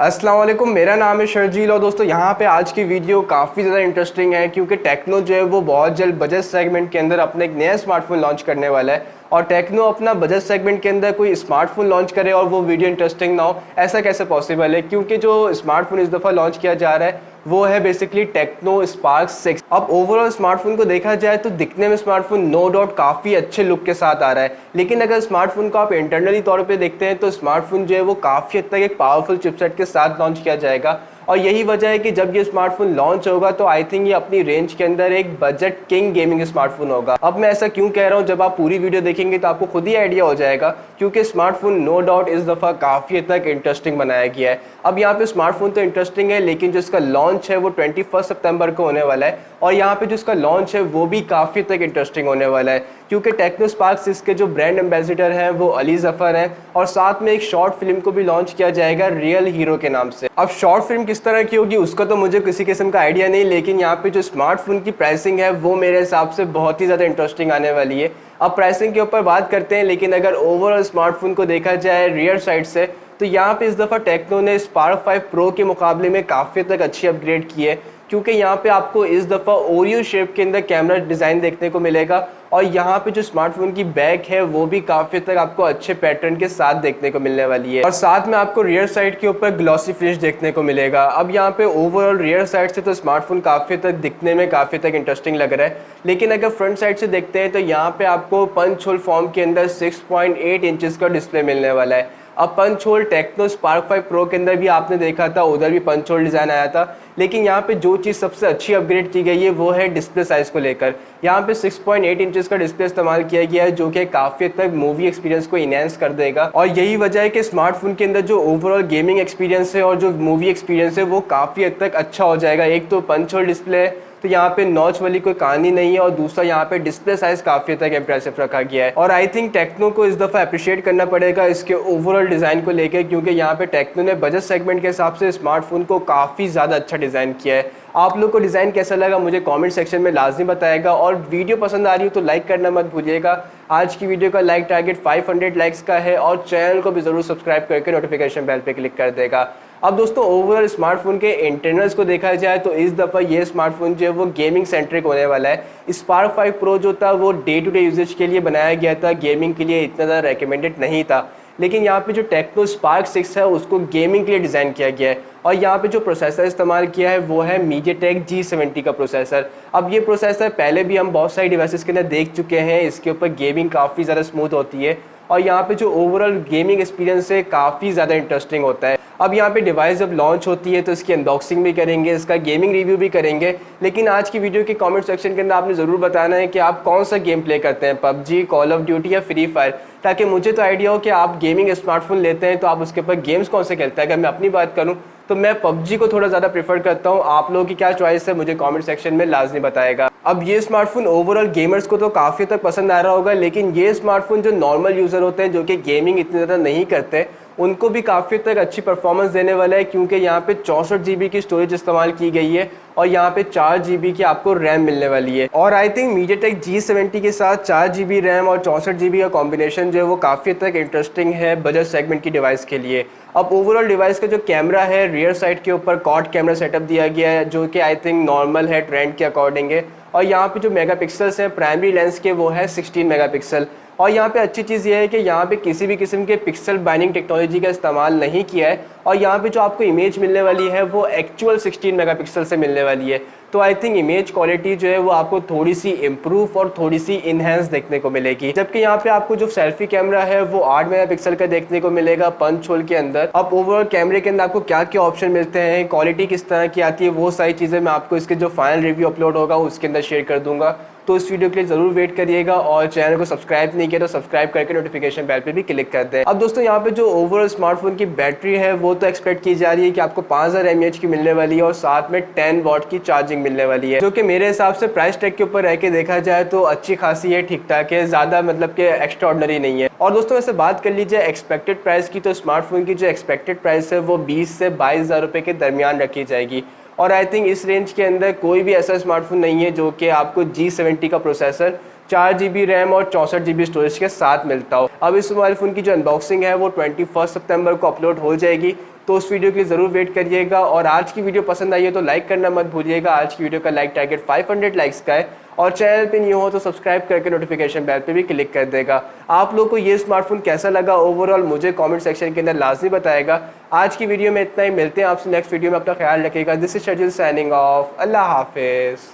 अस्सलाम वालेकुम, मेरा नाम है शर्जील और दोस्तों यहाँ पे आज की वीडियो काफ़ी ज़्यादा इंटरेस्टिंग है क्योंकि टेक्नो जो है वो बहुत जल्द बजट सेगमेंट के अंदर अपने एक नया स्मार्टफोन लॉन्च करने वाला है। और टेक्नो अपना बजट सेगमेंट के अंदर कोई स्मार्टफोन लॉन्च करे और वो वीडियो इंटरेस्टिंग ना हो, ऐसा कैसे पॉसिबल है? क्योंकि जो स्मार्टफोन इस दफ़ा लॉन्च किया जा रहा है वो है बेसिकली टेक्नो स्पार्क 6। अब ओवरऑल स्मार्टफोन को देखा जाए तो दिखने में स्मार्टफोन नो डाउट काफ़ी अच्छे लुक के साथ आ रहा है, लेकिन अगर स्मार्टफोन को आप इंटरनली तौर पे देखते हैं तो स्मार्टफोन जो है वो काफ़ी हद तक एक पावरफुल चिपसेट के साथ लॉन्च किया जाएगा। और यही वजह है कि जब ये स्मार्टफोन लॉन्च होगा तो आई थिंक ये अपनी रेंज के अंदर एक बजट किंग गेमिंग स्मार्टफोन होगा। अब मैं ऐसा क्यों कह रहा हूँ, जब आप पूरी वीडियो देखेंगे तो आपको खुद ही आइडिया हो जाएगा, क्योंकि स्मार्टफोन नो डाउट इस दफ़ा काफ़ी हद तक इंटरेस्टिंग बनाया गया है। अब यहाँ पे स्मार्टफोन तो इंटरेस्टिंग है, लेकिन जो इसका लॉन्च है वो 21 सितंबर को होने वाला है और यहाँ पे जो इसका लॉन्च है वो भी काफ़ी तक इंटरेस्टिंग होने वाला है, क्योंकि टेक्नो स्पार्क 6 के जो ब्रांड एम्बेसडर हैं वो अली जफर हैं और साथ में एक शॉर्ट फिल्म को भी लॉन्च किया जाएगा रियल हीरो के नाम से। अब शॉर्ट फिल्म किस तरह की होगी उसका तो मुझे किसी किस्म का आइडिया नहीं, लेकिन यहाँ पे जो स्मार्टफोन की प्राइसिंग है वो मेरे हिसाब से बहुत ही ज़्यादा इंटरेस्टिंग आने वाली है। अब प्राइसिंग के ऊपर बात करते हैं, लेकिन अगर ओवरऑल स्मार्टफोन को देखा जाए रियर साइड से तो यहाँ पे इस दफ़ा टेक्नो ने स्पार्क 5 प्रो के मुकाबले में काफ़ी तक अच्छी अपग्रेड की है, क्योंकि यहाँ पे आपको इस दफ़ा ओरियो शेप के अंदर कैमरा डिज़ाइन देखने को मिलेगा और यहाँ पे जो स्मार्टफोन की बैक है वो भी काफ़ी तक आपको अच्छे पैटर्न के साथ देखने को मिलने वाली है और साथ में आपको रियर साइड के ऊपर ग्लॉसी फिनिश देखने को मिलेगा। अब यहाँ पे ओवरऑल रियर साइड से तो स्मार्टफोन काफ़ी तक दिखने में काफ़ी तक इंटरेस्टिंग लग रहा है, लेकिन अगर फ्रंट साइड से देखते हैं तो यहाँ पे आपको पंच होल फॉर्म के अंदर 6.8 इंचेस का डिस्प्ले मिलने वाला है। अब punch hole Tecno Spark 5 pro के अंदर भी आपने देखा था, उधर भी पंच होल डिज़ाइन आया था, लेकिन यहाँ पे जो चीज़ सबसे अच्छी अपग्रेड की गई है वो है डिस्प्ले साइज़ को लेकर। यहाँ पे 6.8 इंचेस का डिस्प्ले इस्तेमाल किया गया है, जो कि काफ़ी हद तक मूवी एक्सपीरियंस को इनहेंस कर देगा और यही वजह है कि स्मार्टफोन के अंदर जो ओवरऑल गेमिंग एक्सपीरियंस है और जो मूवी एक्सपीरियंस है वो काफ़ी हद तक अच्छा हो जाएगा। एक तो पंच होल डिस्प्ले है तो यहाँ पे नॉच वाली कोई कहानी नहीं है और दूसरा यहाँ पे डिस्प्ले साइज काफ़ी तक इंप्रेसिव रखा गया है और आई थिंक टेक्नो को इस दफ़ा अप्रिशिएट करना पड़ेगा इसके ओवरऑल डिज़ाइन को लेकर, क्योंकि यहाँ पे टेक्नो ने बजट सेगमेंट के हिसाब से स्मार्टफोन को काफ़ी ज़्यादा अच्छा डिज़ाइन किया है। आप लोग को डिज़ाइन कैसा लगा मुझे कमेंट सेक्शन में लाजमी बताएगा और वीडियो पसंद आ रही हो तो लाइक करना मत भूलिएगा। आज की वीडियो का लाइक टारगेट 500 लाइक्स का है और चैनल को भी ज़रूर सब्सक्राइब करके नोटिफिकेशन बेल पे क्लिक कर देगा। अब दोस्तों ओवरऑल स्मार्टफोन के इंटरनल्स को देखा जाए तो इस दफ़ा ये स्मार्टफोन जो है वो गेमिंग सेंट्रिक होने वाला है। स्पार्क 5 प्रो जो था वो डे टू डे यूजेज के लिए बनाया गया था, गेमिंग के लिए इतना ज़्यादा रेकमेंडेड नहीं था, लेकिन यहाँ पे जो टेक्नो स्पार्क 6 है उसको गेमिंग के लिए डिज़ाइन किया गया है और यहाँ पे जो प्रोसेसर इस्तेमाल किया है वो है मीडियाटेक G70 का प्रोसेसर। अब ये प्रोसेसर पहले भी हम बहुत सारी डिवाइसेस के अंदर देख चुके हैं, इसके ऊपर गेमिंग काफ़ी ज़्यादा स्मूथ होती है और यहाँ पे जो ओवरऑल गेमिंग एक्सपीरियंस है काफ़ी ज़्यादा इंटरेस्टिंग होता है। अब यहाँ पे डिवाइस जब लॉन्च होती है तो इसकी अनबॉक्सिंग भी करेंगे, इसका गेमिंग रिव्यू भी करेंगे, लेकिन आज की वीडियो के कमेंट सेक्शन के अंदर आपने ज़रूर बताना है कि आप कौन सा गेम प्ले करते हैं, पबजी, कॉल ऑफ ड्यूटी या फ्री फायर, ताकि मुझे तो आइडिया हो कि आप गेमिंग स्मार्टफोन लेते हैं तो आप उसके ऊपर गेम्स कौन से खेलते हैं। अगर मैं अपनी बात करूँ तो मैं पबजी को थोड़ा ज़्यादा प्रेफर करता हूँ। आप लोगों की क्या चॉइस है मुझे कमेंट सेक्शन में लाजमी बताएगा। अब ये स्मार्टफोन ओवरऑल गेमर्स को तो काफ़ी तक पसंद आ रहा होगा, लेकिन ये स्मार्टफोन जो नॉर्मल यूज़र होते हैं जो कि गेमिंग इतनी ज़्यादा नहीं करते उनको भी काफ़ी तक अच्छी परफॉर्मेंस देने वाला है, क्योंकि यहाँ पे 64 GB की स्टोरेज इस्तेमाल की गई है और यहाँ पे 4 GB की आपको रैम मिलने वाली है और आई थिंक मीडियाटेक G70 के साथ 4 GB रैम और 64 GB का कॉम्बिनेशन जो है वो काफ़ी तक इंटरेस्टिंग है बजट सेगमेंट की डिवाइस के लिए। अब ओवरऑल डिवाइस का जो कैमरा है रियर साइड के ऊपर क्वाड कैमरा सेटअप दिया गया है, जो कि आई थिंक नॉर्मल है, ट्रेंड के अकॉर्डिंग है और यहाँ पे जो मेगापिक्सल्स हैं प्राइमरी लेंस के वो है 16 मेगापिक्सल और यहाँ पे अच्छी चीज़ ये है कि यहाँ पे किसी भी किस्म के पिक्सल बाइंडिंग टेक्नोलॉजी का इस्तेमाल नहीं किया है और यहाँ पे जो आपको इमेज मिलने वाली है वो एक्चुअल 16 मेगापिक्सल से मिलने वाली है। तो आई थिंक इमेज क्वालिटी जो है वो आपको थोड़ी सी इम्प्रूव और थोड़ी सी इनहेंस देखने को मिलेगी, जबकि यहाँ पे आपको जो सेल्फी कैमरा है वो 8 मेगापिक्सल का देखने को मिलेगा पंच होल के अंदर। अब ओवरऑल कैमरे के अंदर आपको क्या क्या ऑप्शन मिलते हैं, क्वालिटी किस तरह की आती है, वो सारी चीज़ें मैं आपको इसके जो फाइनल रिव्यू अपलोड होगा उसके अंदर शेयर कर दूंगा, तो इस वीडियो के लिए ज़रूर वेट करिएगा और चैनल को सब्सक्राइब नहीं किया तो सब्सक्राइब करके नोटिफिकेशन बेल पे भी क्लिक कर दें। अब दोस्तों यहाँ पे जो ओवरऑल स्मार्टफोन की बैटरी है वो तो एक्सपेक्ट की जा रही है कि आपको 5000 mAh की मिलने वाली है और साथ में 10 वाट की चार्जिंग मिलने वाली है, जो कि मेरे हिसाब से प्राइस टैग के ऊपर रह के देखा जाए तो अच्छी खासी है, ठीक ठाक है, ज़्यादा मतलब कि एक्स्ट्रा ऑर्डिनरी नहीं है। और दोस्तों वैसे बात कर लीजिए एक्सपेक्टेड प्राइस की, तो स्मार्टफोन की जो एक्सपेक्टेड प्राइस है वो 20 से 22,000 रुपये के दरमियान रखी जाएगी और आई थिंक इस रेंज के अंदर कोई भी ऐसा स्मार्टफोन नहीं है जो कि आपको G70 का प्रोसेसर 4 GB रैम और 64 GB स्टोरेज के साथ मिलता हो। अब इस मोबाइल फ़ोन की जो अनबॉक्सिंग है वो 21 सितंबर को अपलोड हो जाएगी, तो उस वीडियो के लिए ज़रूर वेट करिएगा। और आज की वीडियो पसंद आई है तो लाइक करना मत भूलिएगा। आज की वीडियो का लाइक टारगेट 500 लाइक्स का है, और चैनल पे न्यू हो तो सब्सक्राइब करके नोटिफिकेशन बेल पे भी क्लिक कर देगा। आप लोग को ये स्मार्टफोन कैसा लगा ओवरऑल मुझे कमेंट सेक्शन के अंदर लाजमी बताएगा। आज की वीडियो में इतना ही, मिलते हैं आपसे नेक्स्ट वीडियो में। अपना ख्याल रखिएगा। This is Sharjeel signing off. अल्लाह हाफिज़।